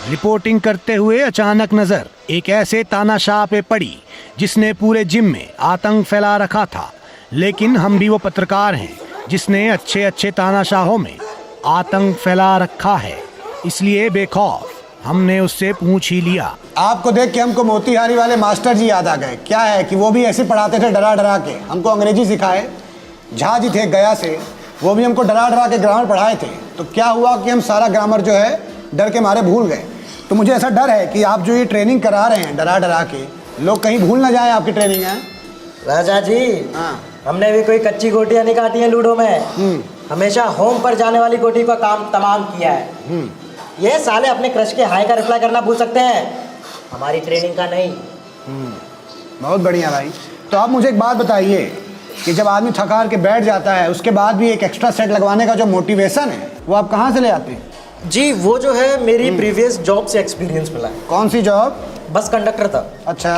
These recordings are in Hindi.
रिपोर्टिंग करते हुए अचानक नजर एक ऐसे तानाशाह पे पड़ी जिसने पूरे जिम में आतंक फैला रखा था। लेकिन हम भी वो पत्रकार हैं जिसने अच्छे अच्छे तानाशाहों में आतंक फैला रखा है, इसलिए बेखौफ हमने उससे पूछ ही लिया। आपको देख के हमको मोतीहारी वाले मास्टर जी याद आ गए। क्या है कि वो भी ऐसे पढ़ाते थे डरा डरा के, हमको अंग्रेजी सिखाए। झा जी थे गया से, वो भी हमको डरा डरा के ग्रामर पढ़ाए थे। तो क्या हुआ कि हम सारा ग्रामर जो है डर के मारे भूल गए। तो मुझे ऐसा डर है कि आप जो ये ट्रेनिंग करा रहे हैं डरा डरा के, लोग कहीं भूल ना जाए आपकी ट्रेनिंग है। राजा जी, हाँ, हमने भी कोई कच्ची गोटियां नहीं काटी हैं लूडो में। हमेशा होम पर जाने वाली गोटी का काम तमाम किया है। ये साले अपने क्रश के हाई का रिप्लाई करना भूल सकते हैं, हमारी ट्रेनिंग का नहीं। बहुत बढ़िया भाई। तो आप मुझे एक बात बताइए कि जब आदमी थक हार के बैठ जाता है उसके बाद भी एक एक्स्ट्रा सेट लगवाने का जो मोटिवेशन है वो आप कहाँ से ले आते हैं? जी वो जो है मेरी प्रीवियस जॉब से एक्सपीरियंस मिला है। कौन सी जॉब? बस कंडक्टर था। अच्छा।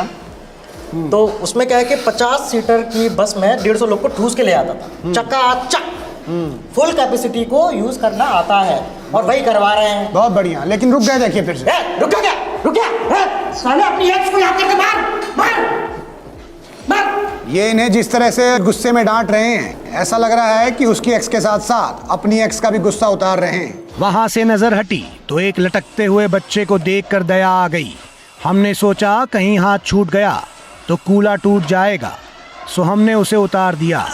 तो उसमें क्या है कि 50 सीटर की बस में 150 लोग को ठूस के ले आता था, चकाचक। फुल कैपेसिटी को यूज करना आता है और वही करवा रहे हैं। बहुत बढ़िया। लेकिन रुक गए देखिए फिर से। रुक गया, रुक गया। साले अपनी एक्स को याद करके मार मार मार। ये इन्हें जिस तरह से गुस्से में डांट रहे हैं, ऐसा लग रहा है कि उसकी एक्स के साथ साथ अपनी एक्स का भी गुस्सा उतार रहे हैं। वहाँ से नजर हटी तो एक लटकते हुए बच्चे को देखकर दया आ गई। हमने सोचा कहीं हाथ छूट गया तो कूला टूट जाएगा, सो हमने उसे उतार दिया।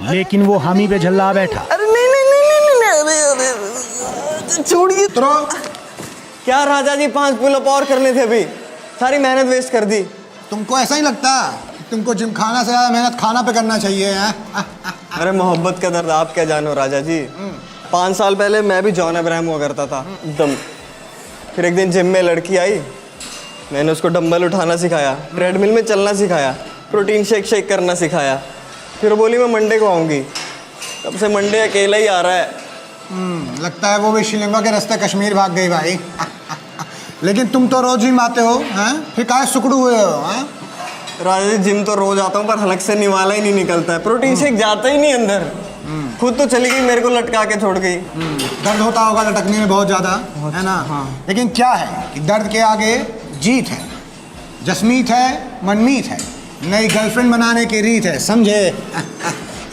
लेकिन वो हम ही पे झल्ला बैठा। अरे नहीं छोड़िए। क्या राजा जी 5 पुल-अप और करने थे, अभी सारी मेहनत वेस्ट कर दी। तुमको ऐसा ही लगता कि तुमको जिम खाना से ज्यादा मेहनत खाना पे करना चाहिए है? अरे मोहब्बत का दर्द आप क्या जानो राजा जी। 5 साल पहले मैं भी जॉन अब्राहम हुआ करता था एकदम। फिर एक दिन जिम में लड़की आई, मैंने उसको डंबल उठाना सिखाया, ट्रेडमिल में चलना सिखाया, प्रोटीन शेक करना सिखाया। फिर बोली मैं मंडे को आऊँगी। तब से मंडे अकेला ही आ रहा है। लगता है वो भी श्रीलंका के रास्ते कश्मीर भाग गई भाई। लेकिन तुम तो रोज जिम आते हो हैं? फिर काहे सुकड़ू हुए हो हैं? राजा जी जिम तो रोज आता हूँ पर हलक से निवाला ही नहीं निकलता है। प्रोटीन शेक जाता ही नहीं अंदर। खुद तो चली गई, मेरे को लटका के छोड़ गई। दर्द होता होगा लटकने में बहुत ज्यादा, है ना? हाँ। लेकिन क्या है कि दर्द के आगे जीत है, जसमीत है, मनमीत है, नई गर्लफ्रेंड बनाने की रीत है, समझे?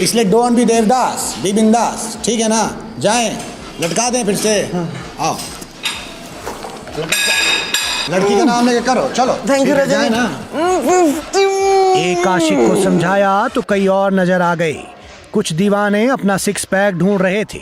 इसलिए डोंट बी देवदास, बी बिंदास, ठीक है ना? जाएं, लटका दें फिर से। आओ, लड़की का नाम लेके करो, चलो। थैंक यू राजा जाए ना। एक आशिक को समझाया तो कई और नजर आ गए। कुछ दीवाने अपना 6 पैक ढूंढ रहे थे,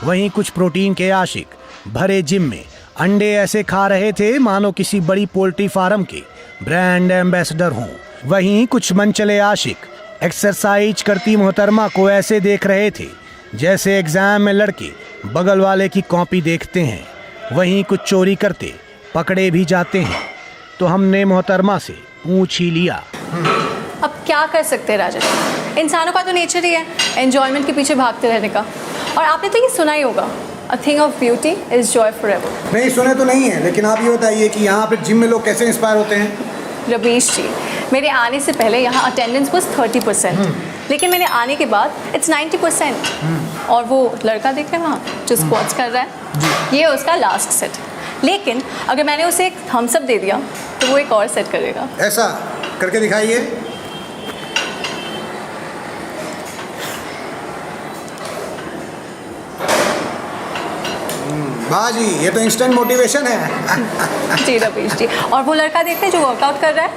वहीं कुछ प्रोटीन के आशिक भरे जिम में अंडे ऐसे खा रहे थे मानो किसी बड़ी पोल्ट्री फार्म के ब्रांड एम्बेसडर हों। वहीं कुछ मनचले आशिक एक्सरसाइज करती मोहतरमा को ऐसे देख रहे थे जैसे एग्जाम में लड़के बगल वाले की कॉपी देखते हैं। वहीं कुछ चोरी करते पकड़े भी जाते हैं। तो हमने मोहतरमा से पूछ ही लिया। अब क्या कर सकते हैं राजा जी, इंसानों का तो नेचर ही है एंजॉयमेंट के पीछे भागते रहने का। और आपने तो ये सुना ही होगा, a thing of beauty is Joy forever. नहीं सुने तो नहीं है, लेकिन आप ये बताइए कि यहाँ पे जिम में लोग कैसे इंस्पायर होते हैं? रमेश जी, मेरे आने से पहले यहाँ अटेंडेंस बस 30%, लेकिन मेरे आने के बाद इट्स 90%। और वो लड़का देख रहे हैं वहाँ जो स्क्वाट्स कर रहा है, ये उसका लास्ट सेट। लेकिन अगर मैंने उसे एक थम्स अप दे दिया तो वो एक और सेट करेगा। ऐसा करके दिखाइए। बाजी, ये तो इंस्टेंट मोटिवेशन है। जी रमेश जी, और वो लड़का देखते हैं जो वर्कआउट कर रहा है,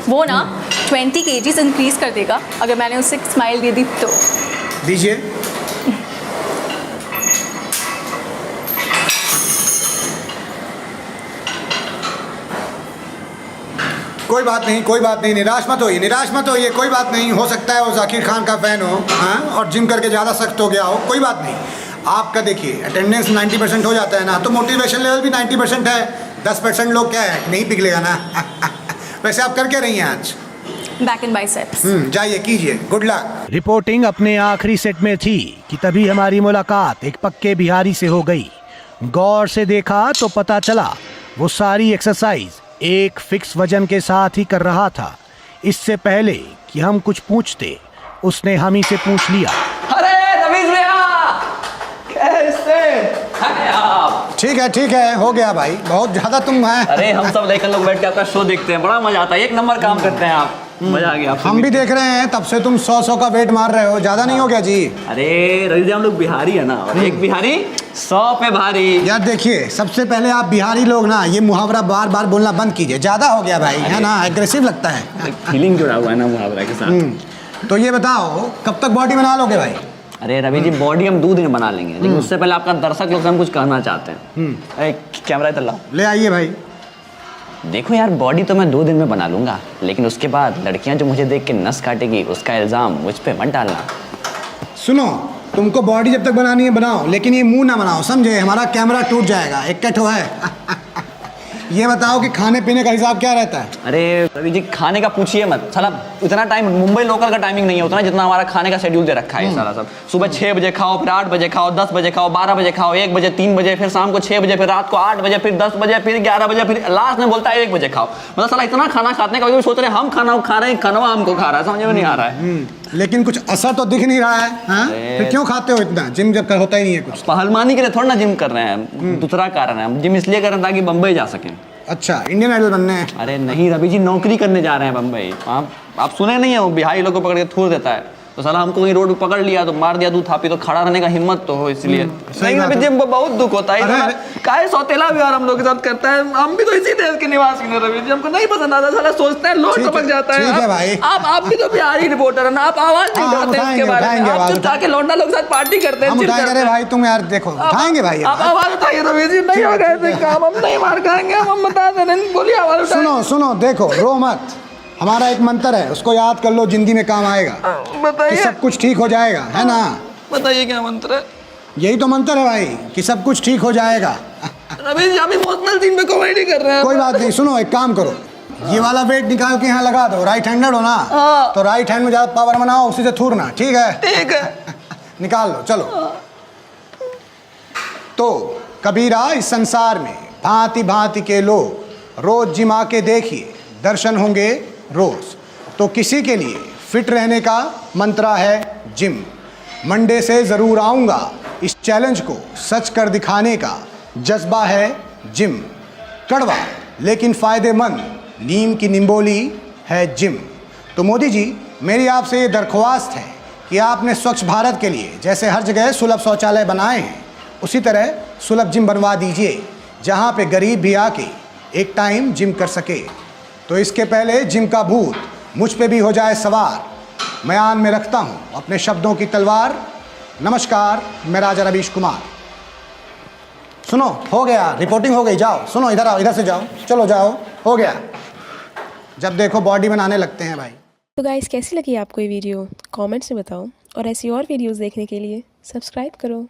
वो ना 20 kgs इंक्रीज कर देगा अगर मैंने उसे एक स्माइल दे दी तो। दीजिए। कोई बात नहीं, कोई बात नहीं, निराश मत होइए, निराश मत होइए, कोई बात नहीं। हो सकता है वो जाकिर खान का फैन हो, हाँ, और जिम करके ज़्यादा सख्त हो गया हो, कोई बात नहीं। आपका देखिए अटेंडेंस 90% हो जाता है ना, तो मोटिवेशन लेवल भी 90% है। 10% लोग क्या है, नहीं पिघलेगा ना। वैसे आप कर क्या रही हैं आज? Back and biceps. जाइए कीजिए, गुड लक। रिपोर्टिंग अपने आखिरी सेट में थी कि तभी हमारी मुलाकात एक पक्के बिहारी से हो गई। गौर से देखा तो पता चला वो सारी एक्सरसाइज एक फिक्स वजन के साथ ही कर रहा था। इससे पहले कि हम कुछ पूछते, उसने हम ही से पूछ लिया। अरे रवीश भैया, कैसे हैं आप? ठीक है, हो गया भाई, बहुत ज़्यादा तुम हैं। अरे हम सब लड़के लोग बैठ के आपका शो देखते हैं, बड़ा मजा आता है, एक नंबर काम करते हैं आप, मजा आ गया आपसे हम भी देख रहे हैं, तब से तुम 100 का वेट मार रहे हो, ज़्यादा नहीं हो गया जी? अरे रवि जी हम लोग बिहारी है ना, और एक बिहारी 100 पे भारी। यार देखिए, सबसे पहले आप बिहारी लोग ना ये मुहावरा बार बार बोलना बंद कीजिए, ज़्यादा हो गया भाई, है ना, एग्रेसिव लगता है। फीलिंग जुड़ा हुआ है ना मुहावरा के साथ। तो ये बताओ कब तक बॉडी बना लोगे भाई? अरे रवि जी बॉडी हम 2 दिन में बना लेंगे, लेकिन उससे पहले आपका दर्शक लोग से हम कुछ कहना चाहते हैं। अरे कैमरा इधर लाओ। ले आइए भाई। देखो यार, बॉडी तो मैं 2 दिन में बना लूंगा, लेकिन उसके बाद लड़कियां जो मुझे देख के नस काटेगी उसका इल्जाम मुझ पे मत डालना। सुनो, तुमको बॉडी जब तक बनानी है बनाओ, लेकिन ये मुंह ना बनाओ, समझे? हमारा कैमरा टूट जाएगा, एक कट हुआ है। ये बताओ कि खाने पीने का हिसाब क्या रहता है? अरे रवि जी खाने का पूछिए मत, साला इतना टाइम मुंबई लोकल का टाइमिंग नहीं है उतना जितना हमारा खाने का शेड्यूल दे रखा है सारा सब। सुबह 6 बजे खाओ, फिर 8 बजे खाओ, 10 बजे खाओ, 12 बजे खाओ, 1 बजे, 3 बजे, फिर शाम को 6 बजे, फिर रात को 8 बजे, फिर 10 बजे, फिर 11 बजे, फिर लास्ट में बोलता है 1 बजे खाओ। मतलब साला इतना खाना खाते हैं, कभी सोच रहे हम खाना खा रहे हैं, खाना हमको खा रहा है, समझ में नहीं आ रहा है। लेकिन कुछ असर तो दिख नहीं रहा है, हाँ? फिर क्यों खाते हो इतना? जिम जब होता ही नहीं है कुछ। पहलवानी के लिए थोड़ा ना जिम कर रहे हैं, दूसरा कारण है, हम जिम इसलिए कर रहे हैं ताकि बम्बई जा सकें। अच्छा, इंडियन आइडल बनने हैं? अरे नहीं रवि जी, नौकरी करने जा रहे हैं बम्बई। आप सुने नहीं है, वो बिहारी लोग को पकड़ के थूर देता है, तो साला हमको कहीं रोड पे पकड़ लिया तो मार दिया, 2 थापी, तो खड़ा रहने का हिम्मत तो हो, इसलिए। नहीं रवि जी हमको बहुत दुख होता है, काहे सौतेला व्यवहार हम लोग के साथ करता है। हम भी तो इसी देश के निवासी हैं रवि जी, हमको नहीं पसंद आता, साला सोचते हैं लोग टपक जाता है। ठीक है भाई। आप भी तो बिहारी रिपोर्टर है ना, आप आवाज नहीं उठाते इसके बारे में, आप तो जाके लौंडा लोग साथ पार्टी करते हैं। हम उठाएंगे भाई, तुम यार देखो, उठाएंगे भाई। आप आवाज उठाइए रवि जी, नहीं होगा ऐसे काम, हम नहीं मार खाएंगे, हम बता दे रहे हैं, बोलिए आवाज उठाइए। सुनो, देखो, रो मत, हमारा एक मंत्र है, उसको याद कर लो, जिंदगी में काम आएगा, कि बताइए, सब कुछ ठीक हो जाएगा, है ना? बताइए क्या मंत्र है? यही तो मंत्र है भाई, कि सब कुछ ठीक हो जाएगा। रवि जी आप इमोशनल सीन पे कॉमेडी कर रहे हैं। कोई बात नहीं, सुनो एक काम करो, ये वाला वेट निकाल के यहाँ लगा दो, राइट हैंडेड हो ना, तो राइट हैंड में ज्यादा पावर बनाओ, उसी से थूरना, ठीक है? ठीक है। निकाल लो, चलो। तो कबीरा, इस संसार में भांति भांति के लोग, रोज जिम आके देखिए, दर्शन होंगे रोज। तो किसी के लिए फिट रहने का मंत्र है जिम। मंडे से ज़रूर आऊँगा, इस चैलेंज को सच कर दिखाने का जज्बा है जिम। कड़वा लेकिन फ़ायदेमंद नीम की निम्बोली है जिम। तो मोदी जी, मेरी आपसे ये दरख्वास्त है कि आपने स्वच्छ भारत के लिए जैसे हर जगह सुलभ शौचालय बनाए हैं, उसी तरह सुलभ जिम बनवा दीजिए, जहाँ पे गरीब भी आके एक टाइम जिम कर सके। तो इसके पहले जिम का भूत मुझ पे भी हो जाए सवार, म्यान में रखता हूँ अपने शब्दों की तलवार। नमस्कार, मैं राजा रवीश कुमार। सुनो, हो गया, रिपोर्टिंग हो गई, जाओ। सुनो, इधर आओ, इधर से जाओ, चलो जाओ, हो गया। जब देखो बॉडी बनाने लगते हैं भाई। तो गाइस, कैसी लगी आपको ये वीडियो? कमेंट्स में बताओ, और ऐसी और वीडियोस देखने के लिए सब्सक्राइब करो।